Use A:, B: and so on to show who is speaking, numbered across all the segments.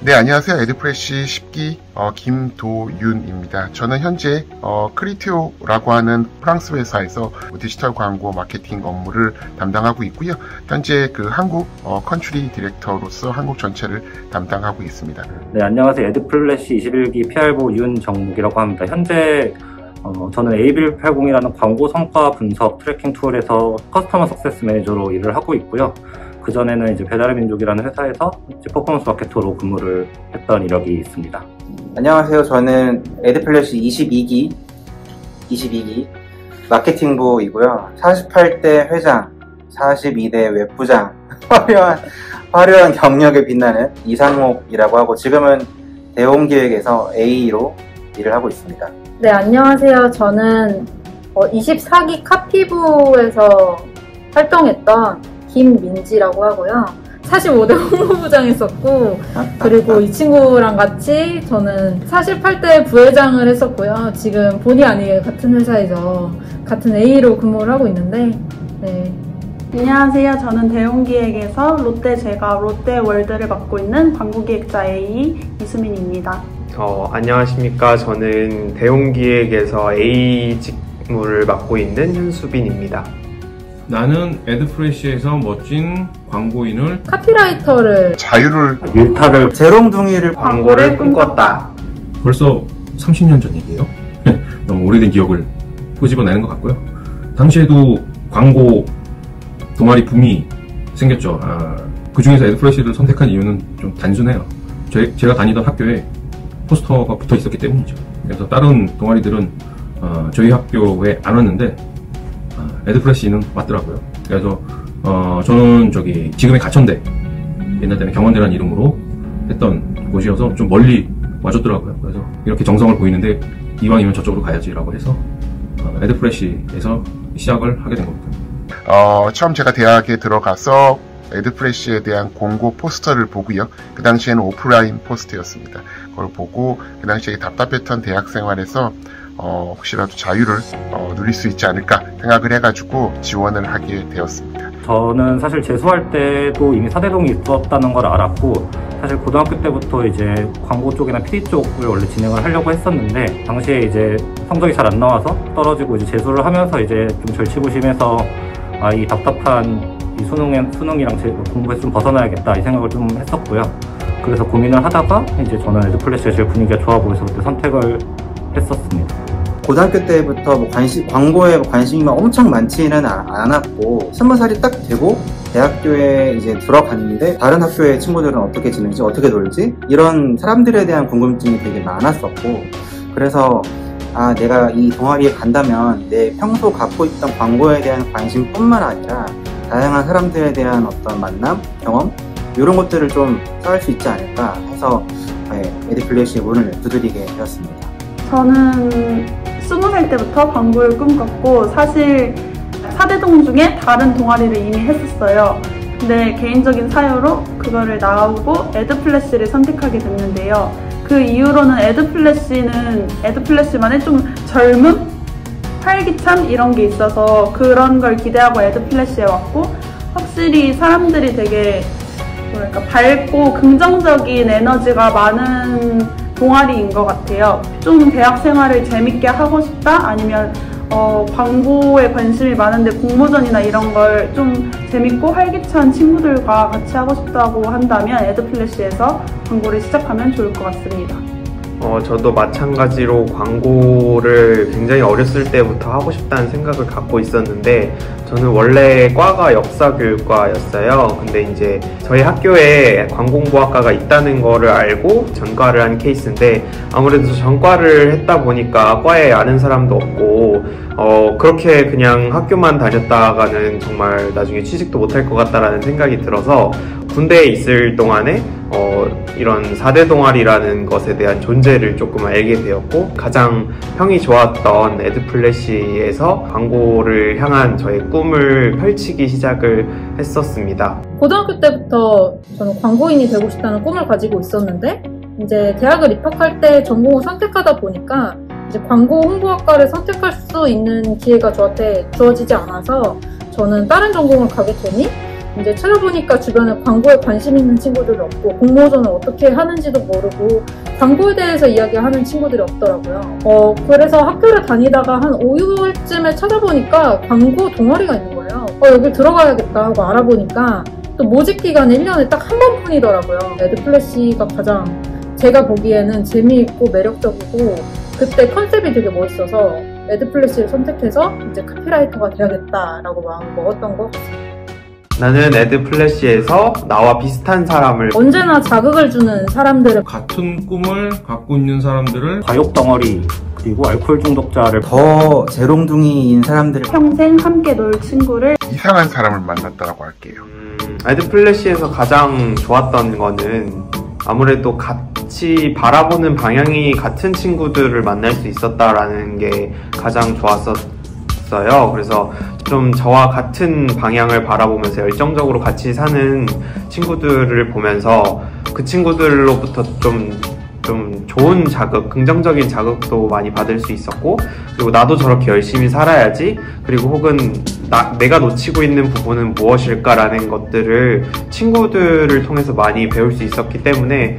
A: 네, 안녕하세요. 에듀프레시 10기 김도윤입니다. 저는 현재 크리티오라고 하는 프랑스 회사에서 디지털 광고 마케팅 업무를 담당하고 있고요. 현재 그 한국 컨트리 디렉터로서 한국 전체를 담당하고 있습니다.
B: 네, 안녕하세요. 에듀플래시 21기 PR부 윤정묵이라고 합니다. 현재 저는 A1180이라는 광고 성과 분석 트래킹 툴에서 커스터머 석세스 매니저로 일을 하고 있고요. 그전에는 이제 배달의 민족이라는 회사에서 퍼포먼스 마케터로 근무를 했던 이력이 있습니다.
C: 안녕하세요. 저는 에듀플래시 22기 마케팅부이고요. 48대 회장, 42대 웹부장, 화려한 경력에 빛나는 이상목이라고 하고 지금은 대홈기획에서 A로 일을 하고 있습니다.
D: 네, 안녕하세요. 저는 24기 카피부에서 활동했던 김민지라고 하고요. 45대 홍보부장 했었고, 그리고 이 친구랑 같이 저는 48대 부회장을 했었고요. 지금 본의 아니게 같은 회사에서 같은 A로 근무를 하고 있는데, 네.
E: 안녕하세요. 저는 대웅기획에서 롯데제과 롯데월드를 맡고 있는 광고기획자 A 이수민입니다.
F: 안녕하십니까. 저는 대웅기획에서 A 직무를 맡고 있는 현수빈입니다.
G: 나는 에듀프레시에서 멋진 광고인을
D: 카피라이터를
A: 자유를
B: 일탈을
C: 재롱둥이를
E: 광고를 꿈꿨다.
G: 벌써 30년 전 얘기예요. 너무 오래된 기억을 꼬집어내는 것 같고요. 당시에도 광고 동아리 붐이 생겼죠. 그 중에서 에듀프레시를 선택한 이유는 좀 단순해요. 제가 다니던 학교에 포스터가 붙어 있었기 때문이죠. 그래서 다른 동아리들은 저희 학교에 안 왔는데 에듀프레시는 왔더라고요. 그래서 저는 지금의 가천대, 옛날 때는 경원대라는 이름으로 했던 곳이어서 좀 멀리 와줬더라고요. 그래서 이렇게 정성을 보이는데 이왕이면 저쪽으로 가야지라고 해서 에듀프레시에서 시작을 하게 된 겁니다.
A: 처음 제가 대학에 들어가서 에듀프레시에 대한 공고 포스터를 보고요. 그 당시에는 오프라인 포스터였습니다. 그걸 보고 그 당시에 답답했던 대학 생활에서 혹시라도 자유를 누릴 수 있지 않을까 생각을 해가지고 지원을 하게 되었습니다.
B: 저는 사실 재수할 때도 이미 사대동이 있었다는 걸 알았고, 사실 고등학교 때부터 이제 광고 쪽이나 PD 쪽을 원래 진행을 하려고 했었는데, 당시에 이제 성적이 잘 안 나와서 떨어지고 이제 재수를 하면서 이제 좀 절치부심해서 이 답답한 이 수능이랑 공부에서 좀 벗어나야겠다 이 생각을 좀 했었고요. 그래서 고민을 하다가 이제 저는 에듀플래시가 제일 분위기가 좋아 보여서 그때 선택을 했었습니다.
C: 고등학교 때부터 광고에 관심이 엄청 많지는 않았고 20살이 딱 되고 대학교에 이제 들어갔는데 다른 학교의 친구들은 어떻게 지내지, 어떻게 놀지? 이런 사람들에 대한 궁금증이 되게 많았었고, 그래서 내가 이 동아리에 간다면 내 평소 갖고 있던 광고에 대한 관심뿐만 아니라 다양한 사람들에 대한 어떤 만남, 경험 이런 것들을 좀 쌓을 수 있지 않을까 해서 에듀플래시의 문을 두드리게 되었습니다.
E: 저는 20살 때부터 광고를 꿈꿨고, 사실 사대동 중에 다른 동아리를 이미 했었어요. 근데 개인적인 사유로 그거를 나오고 에듀플래시를 선택하게 됐는데요. 그 이후로는 에듀플래시만의 좀 젊음? 활기참? 이런 게 있어서 그런 걸 기대하고 에듀플래시에 왔고, 확실히 사람들이 되게 밝고 긍정적인 에너지가 많은 동아리인 것 같아요. 좀 대학 생활을 재밌게 하고 싶다? 아니면 광고에 관심이 많은데 공모전이나 이런 걸 좀 재밌고 활기찬 친구들과 같이 하고 싶다고 한다면 에듀플래시에서 광고를 시작하면 좋을 것 같습니다.
F: 저도 마찬가지로 광고를 굉장히 어렸을 때부터 하고 싶다는 생각을 갖고 있었는데, 저는 원래 과가 역사교육과였어요. 근데 이제 저희 학교에 광고홍보학과가 있다는 거를 알고 전과를 한 케이스인데, 아무래도 전과를 했다 보니까 과에 아는 사람도 없고 그렇게 그냥 학교만 다녔다가는 정말 나중에 취직도 못할 것 같다라는 생각이 들어서 군대에 있을 동안에 이런 4대 동아리라는 것에 대한 존재를 조금 알게 되었고, 가장 평이 좋았던 에듀플래시에서 광고를 향한 저의 꿈을 펼치기 시작을 했었습니다.
D: 고등학교 때부터 저는 광고인이 되고 싶다는 꿈을 가지고 있었는데, 이제 대학을 입학할 때 전공을 선택하다 보니까 이제 광고 홍보학과를 선택할 수 있는 기회가 저한테 주어지지 않아서 저는 다른 전공을 가게 되니 이제 찾아보니까 주변에 광고에 관심 있는 친구들이 없고 공모전을 어떻게 하는지도 모르고 광고에 대해서 이야기하는 친구들이 없더라고요. 그래서 학교를 다니다가 한 5, 6월쯤에 찾아보니까 광고 동아리가 있는 거예요. 여기 들어가야겠다 하고 알아보니까 또 모집 기간이 1년에 딱 한 번뿐이더라고요. 에드플래시가 가장 제가 보기에는 재미있고 매력적이고 그때 컨셉이 되게 멋있어서 에드플래시를 선택해서 이제 카피라이터가 돼야겠다라고 마음을 먹었던 것 같습니다.
F: 나는 에드플래시에서 나와 비슷한 사람을
D: 언제나 자극을 주는 사람들을
G: 같은 꿈을 갖고 있는 사람들을
B: 과욕 덩어리 그리고 알코올 중독자를
C: 더 재롱둥이인 사람들을
E: 평생 함께 놀 친구를
A: 이상한 사람을 만났다라고 할게요.
F: 에드플래시에서 가장 좋았던 거는 아무래도 같이 바라보는 방향이 같은 친구들을 만날 수 있었다라는 게 가장 좋았었어요. 그래서 좀 저와 같은 방향을 바라보면서 열정적으로 같이 사는 친구들을 보면서 그 친구들로부터 좀 좋은 자극, 긍정적인 자극도 많이 받을 수 있었고, 그리고 나도 저렇게 열심히 살아야지, 그리고 혹은 내가 놓치고 있는 부분은 무엇일까라는 것들을 친구들을 통해서 많이 배울 수 있었기 때문에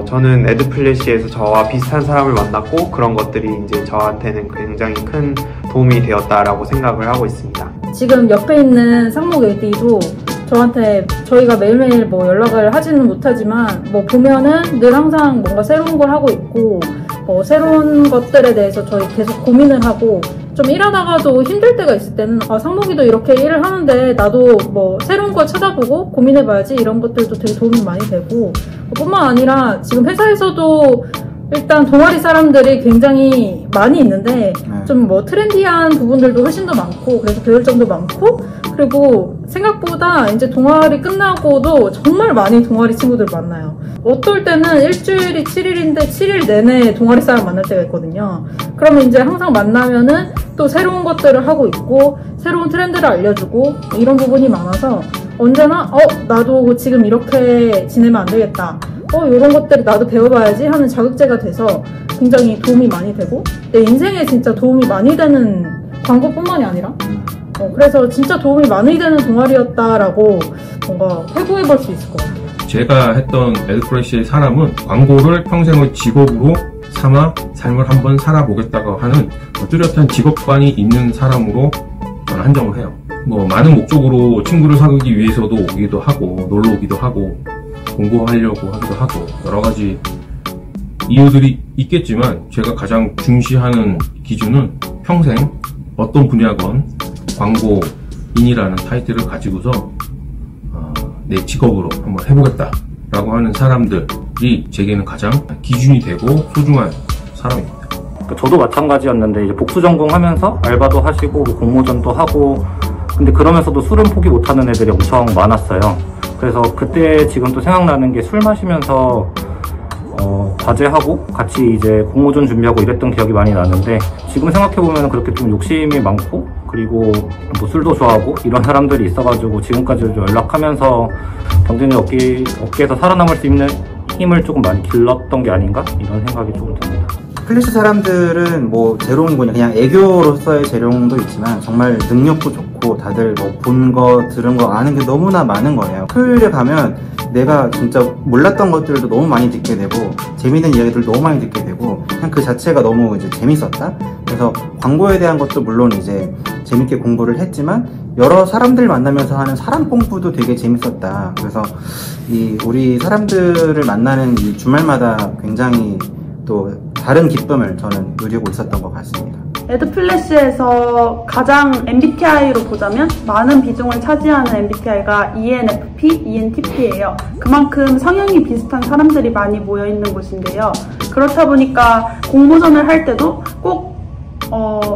F: 저는 에드플래시에서 저와 비슷한 사람을 만났고 그런 것들이 이제 저한테는 굉장히 큰 도움이 되었다라고 생각을 하고 있습니다.
D: 지금 옆에 있는 상목 AD도 저한테 저희가 매일매일 뭐 연락을 하지는 못하지만 뭐 보면은 늘 항상 뭔가 새로운 걸 하고 있고 새로운 것들에 대해서 저희 계속 고민을 하고 좀 일하다가도 힘들 때가 있을 때는 상목이도 이렇게 일을 하는데 나도 뭐 새로운 걸 찾아보고 고민해봐야지 이런 것들도 되게 도움이 많이 되고 뿐만 아니라 지금 회사에서도 일단 동아리 사람들이 굉장히 많이 있는데 좀 뭐 트렌디한 부분들도 훨씬 더 많고 그래서 배울 점도 많고 그리고 생각보다 이제 동아리 끝나고도 정말 많이 동아리 친구들 만나요. 어떨 때는 일주일이 7일인데 7일 내내 동아리 사람 만날 때가 있거든요. 그러면 이제 항상 만나면은 또 새로운 것들을 하고 있고 새로운 트렌드를 알려주고 이런 부분이 많아서 언제나 나도 지금 이렇게 지내면 안 되겠다. 이런 것들을 나도 배워봐야지 하는 자극제가 돼서 굉장히 도움이 많이 되고 내 인생에 진짜 도움이 많이 되는 광고뿐만이 아니라 그래서 진짜 도움이 많이 되는 동아리였다라고 뭔가 회고해볼 수 있을 것 같아요.
G: 제가 했던 에드플래시의 사람은 광고를 평생의 직업으로 삼아 삶을 한번 살아보겠다고 하는 뚜렷한 직업관이 있는 사람으로 저는 한정을 해요. 많은 목적으로 친구를 사귀기 위해서도 오기도 하고 놀러 오기도 하고 공부하려고 하기도 하고 여러 가지 이유들이 있겠지만 제가 가장 중시하는 기준은 평생 어떤 분야건 광고인이라는 타이틀을 가지고서 내 직업으로 한번 해보겠다라고 하는 사람들이 제게는 가장 기준이 되고 소중한 사람입니다.
B: 저도 마찬가지였는데 이제 복수 전공하면서 알바도 하시고 공모전도 하고 근데 그러면서도 술은 포기 못하는 애들이 엄청 많았어요. 그래서 그때 지금 또 생각나는 게 술 마시면서 과제하고 같이 이제 공모전 준비하고 이랬던 기억이 많이 나는데 지금 생각해보면 그렇게 좀 욕심이 많고 그리고 뭐 술도 좋아하고 이런 사람들이 있어가지고 지금까지도 연락하면서 경쟁력 업계에서 살아남을 수 있는 힘을 조금 많이 길렀던 게 아닌가 이런 생각이 조금 듭니다.
C: 플래시 사람들은 뭐 재롱이군요. 그냥 애교로서의 재롱도 있지만 정말 능력도 좋고 다들 뭐 본 거 들은 거 아는 게 너무나 많은 거예요. 토요일에 가면 내가 진짜 몰랐던 것들도 너무 많이 듣게 되고 재밌는 이야기들 너무 많이 듣게 되고 그냥 그 자체가 너무 이제 재밌었다. 그래서 광고에 대한 것도 물론 이제 재밌게 공부를 했지만 여러 사람들 만나면서 하는 사람 공부도 되게 재밌었다. 그래서 우리 사람들을 만나는 이 주말마다 굉장히 또 다른 기쁨을 저는 누리고 있었던 것 같습니다.
E: 에드플래시에서 가장 MBTI로 보자면 많은 비중을 차지하는 MBTI가 ENFP, ENTP예요. 그만큼 성향이 비슷한 사람들이 많이 모여있는 곳인데요. 그렇다 보니까 공모전을 할 때도 꼭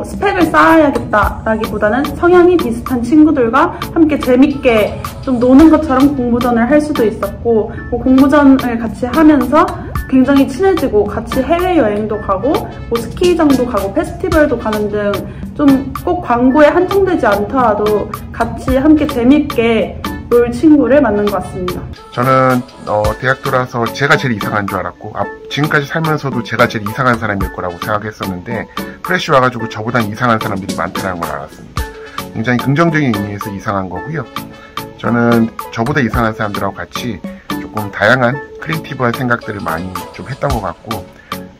E: 스펙을 쌓아야겠다라기보다는 성향이 비슷한 친구들과 함께 재밌게 좀 노는 것처럼 공모전을 할 수도 있었고 공모전을 같이 하면서 굉장히 친해지고 같이 해외여행도 가고 뭐 스키장도 가고 페스티벌도 가는 등 좀 꼭 광고에 한정되지 않더라도 같이 함께 재밌게 놀 친구를 만난 것 같습니다.
A: 저는 대학 들어와서 제가 제일 이상한 줄 알았고 지금까지 살면서도 제가 제일 이상한 사람일 거라고 생각했었는데 프레시 와가지고 저보다 이상한 사람들이 많다는 걸 알았습니다. 굉장히 긍정적인 의미에서 이상한 거고요. 저는 저보다 이상한 사람들하고 같이 조금 다양한 크리에이티브한 생각들을 많이 좀 했던 것 같고,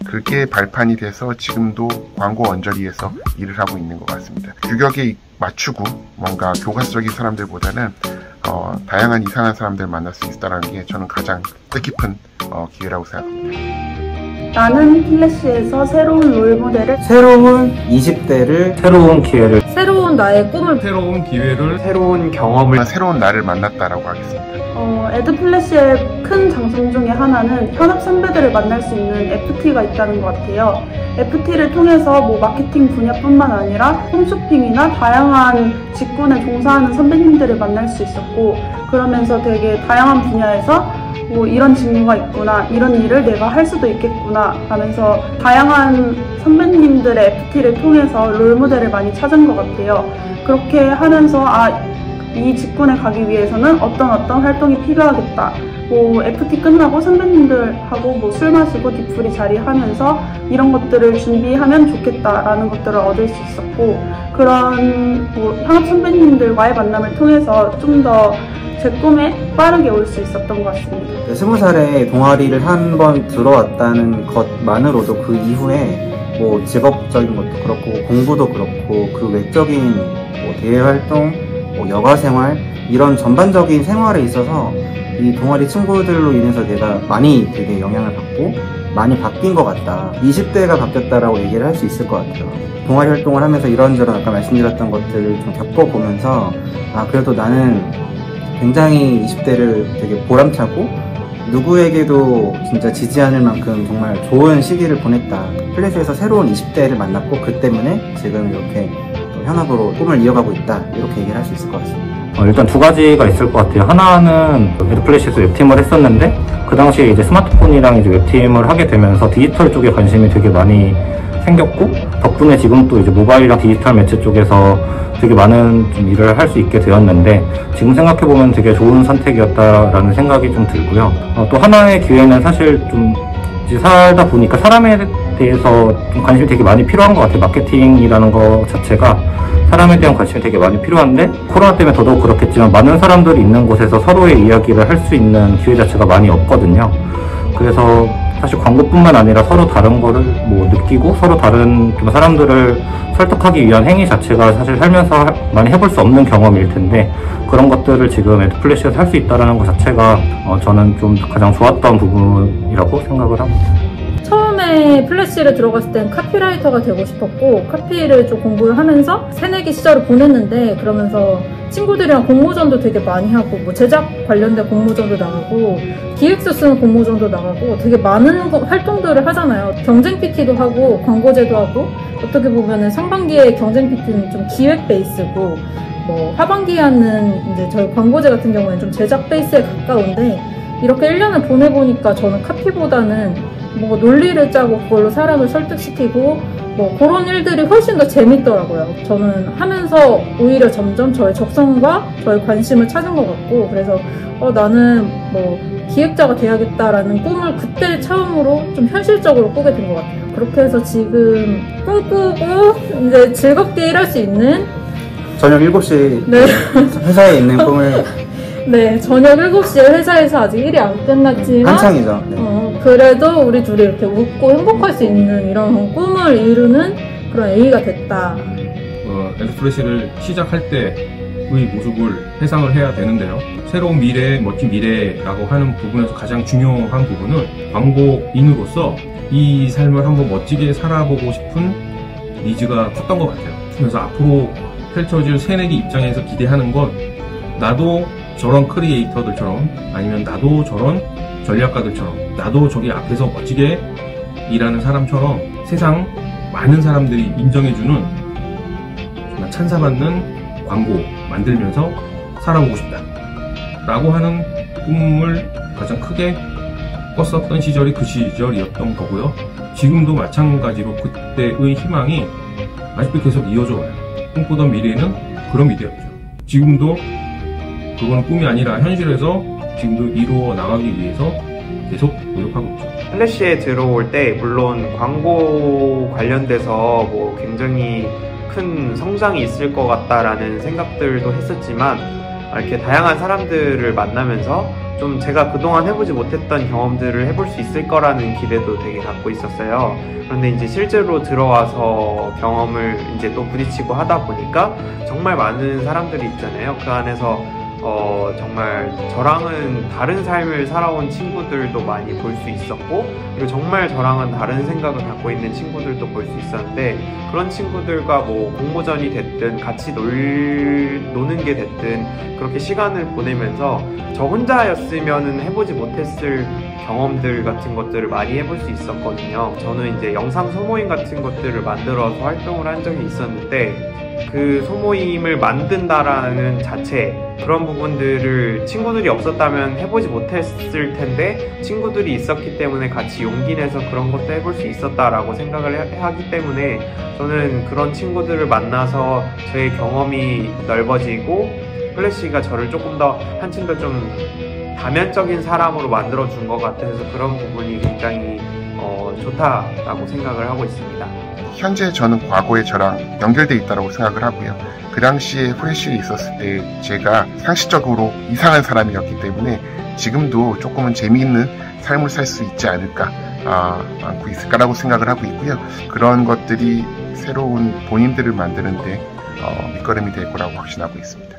A: 그게 발판이 돼서 지금도 광고 언저리에서 일을 하고 있는 것 같습니다. 규격에 맞추고 뭔가 교과서적인 사람들보다는 다양한 이상한 사람들 만날 수 있다는 게 저는 가장 뜻깊은 기회라고 생각합니다.
E: 나는 플래시에서 새로운 롤모델을,
C: 새로운 20대를,
B: 새로운 기회를,
D: 새로운 나의 꿈을,
G: 새로운 기회를,
F: 새로운 경험을,
A: 새로운 나를 만났다라고 하겠습니다.
E: 에드플래시의 큰 장점 중에 하나는 현업 선배들을 만날 수 있는 FT가 있다는 것 같아요. FT를 통해서 마케팅 분야뿐만 아니라 홈쇼핑이나 다양한 직군에 종사하는 선배님들을 만날 수 있었고, 그러면서 되게 다양한 분야에서 이런 직무가 있구나, 이런 일을 내가 할 수도 있겠구나 하면서 다양한 선배님들의 FT를 통해서 롤모델을 많이 찾은 것 같아요. 그렇게 하면서 이 직군에 가기 위해서는 어떤 활동이 필요하겠다. FT 끝나고 선배님들하고 술 마시고 뒤풀이 자리하면서 이런 것들을 준비하면 좋겠다라는 것들을 얻을 수 있었고, 그런 현업 선배님들과의 만남을 통해서 좀 더 제 꿈에 빠르게 올 수 있었던 것 같습니다.
C: 20살에 동아리를 한번 들어왔다는 것만으로도 그 이후에 직업적인 것도 그렇고 공부도 그렇고 그 외적인 대외활동, 여가생활 이런 전반적인 생활에 있어서 이 동아리 친구들로 인해서 내가 많이 되게 영향을 받고 많이 바뀐 것 같다. 20대가 바뀌었다라고 얘기를 할 수 있을 것 같아요. 동아리 활동을 하면서 이런저런 아까 말씀드렸던 것들을 좀 겪어보면서 그래도 나는 굉장히 20대를 되게 보람차고 누구에게도 진짜 지지 않을 만큼 정말 좋은 시기를 보냈다. 플래시에서 새로운 20대를 만났고 그 때문에 지금 이렇게 현업으로 꿈을 이어가고 있다. 이렇게 얘기를 할 수 있을 것 같습니다.
B: 일단 두 가지가 있을 것 같아요. 하나는 에드플래시에서 웹팀을 했었는데 그 당시에 이제 스마트폰이랑 이제 웹팀을 하게 되면서 디지털 쪽에 관심이 되게 많이 생겼고, 덕분에 지금 또 이제 모바일이랑 디지털 매체 쪽에서 되게 많은 좀 일을 할 수 있게 되었는데, 지금 생각해보면 되게 좋은 선택이었다라는 생각이 좀 들고요. 또 하나의 기회는 사실 좀 이제 살다 보니까 사람에 대해서 좀 관심이 되게 많이 필요한 것 같아요. 마케팅이라는 거 자체가 사람에 대한 관심이 되게 많이 필요한데, 코로나 때문에 더더욱 그렇겠지만 많은 사람들이 있는 곳에서 서로의 이야기를 할 수 있는 기회 자체가 많이 없거든요. 그래서 사실 광고뿐만 아니라 서로 다른 거를 느끼고 서로 다른 좀 사람들을 설득하기 위한 행위 자체가 사실 살면서 많이 해볼 수 없는 경험일 텐데, 그런 것들을 지금 에드플래시에서 할 수 있다는 것 자체가 저는 좀 가장 좋았던 부분이라고 생각을 합니다.
D: 처음에 플래시를 들어갔을 땐 카피라이터가 되고 싶었고, 카피를 좀 공부를 하면서 새내기 시절을 보냈는데, 그러면서 친구들이랑 공모전도 되게 많이 하고, 제작 관련된 공모전도 나가고, 기획서 쓰는 공모전도 나가고, 되게 많은 활동들을 하잖아요. 경쟁 PT도 하고, 광고제도 하고, 어떻게 보면은 상반기에 경쟁 PT는 좀 기획 베이스고, 하반기에 하는 이제 저희 광고제 같은 경우에는 좀 제작 베이스에 가까운데, 이렇게 1년을 보내보니까 저는 카피보다는 논리를 짜고 그걸로 사람을 설득시키고 그런 일들이 훨씬 더 재밌더라고요. 저는 하면서 오히려 점점 저의 적성과 저의 관심을 찾은 것 같고, 그래서 나는 기획자가 돼야겠다라는 꿈을 그때 처음으로 좀 현실적으로 꾸게 된 것 같아요. 그렇게 해서 지금 꿈꾸고 이제 즐겁게 일할 수 있는
C: 저녁 7시
D: 네.
C: 회사에 있는 꿈을
D: 네, 저녁 7시에 회사에서 아직 일이 안 끝났지만
C: 한창이죠. 네.
D: 그래도 우리 둘이 이렇게 웃고 행복할 수 있는 이런 꿈을 이루는 그런 A가 됐다.
G: 에드플래시를 시작할 때의 모습을 회상을 해야 되는데요. 새로운 미래, 멋진 미래라고 하는 부분에서 가장 중요한 부분은 광고인으로서 이 삶을 한번 멋지게 살아보고 싶은 니즈가 컸던 것 같아요. 그래서 앞으로 펼쳐질 새내기 입장에서 기대하는 건 나도 저런 크리에이터들처럼, 아니면 나도 저런 전략가들처럼, 나도 저기 앞에서 멋지게 일하는 사람처럼 세상 많은 사람들이 인정해주는 정말 찬사받는 광고 만들면서 살아보고 싶다 라고 하는 꿈을 가장 크게 꿨었던 시절이 그 시절이었던 거고요. 지금도 마찬가지로 그때의 희망이 아직도 계속 이어져 와요. 꿈꾸던 미래는 그런 미래였죠. 지금도 그거는 꿈이 아니라 현실에서 지금도 이루어 나가기 위해서 계속 노력하고 있죠.
F: 플래시에 들어올 때 물론 광고 관련돼서 굉장히 큰 성장이 있을 것 같다라는 생각들도 했었지만 이렇게 다양한 사람들을 만나면서 좀 제가 그동안 해보지 못했던 경험들을 해볼 수 있을 거라는 기대도 되게 갖고 있었어요. 그런데 이제 실제로 들어와서 경험을 이제 또 부딪히고 하다 보니까 정말 많은 사람들이 있잖아요. 그 안에서 정말 저랑은 다른 삶을 살아온 친구들도 많이 볼 수 있었고, 그리고 정말 저랑은 다른 생각을 갖고 있는 친구들도 볼 수 있었는데, 그런 친구들과 뭐 공모전이 됐든 같이 노는 게 됐든 그렇게 시간을 보내면서 저 혼자였으면 해보지 못했을 경험들 같은 것들을 많이 해볼 수 있었거든요. 저는 이제 영상 소모임 같은 것들을 만들어서 활동을 한 적이 있었는데, 그 소모임을 만든다라는 자체, 그런 부분들을 친구들이 없었다면 해보지 못했을 텐데 친구들이 있었기 때문에 같이 용기 내서 그런 것도 해볼 수 있었다라고 생각을 하기 때문에 저는 그런 친구들을 만나서 저의 경험이 넓어지고 플래시가 저를 조금 더 한층 더 좀 다면적인 사람으로 만들어준 것 같아서 그런 부분이 굉장히 좋다라고 생각을 하고 있습니다.
A: 현재 저는 과거에 저랑 연결되어 있다고 생각을 하고요. 그 당시에 프레쉬에 있었을 때 제가 상식적으로 이상한 사람이었기 때문에 지금도 조금은 재미있는 삶을 살 수 있지 않을까, 많고 있을까라고 생각을 하고 있고요. 그런 것들이 새로운 본인들을 만드는데 밑거름이 될 거라고 확신하고 있습니다.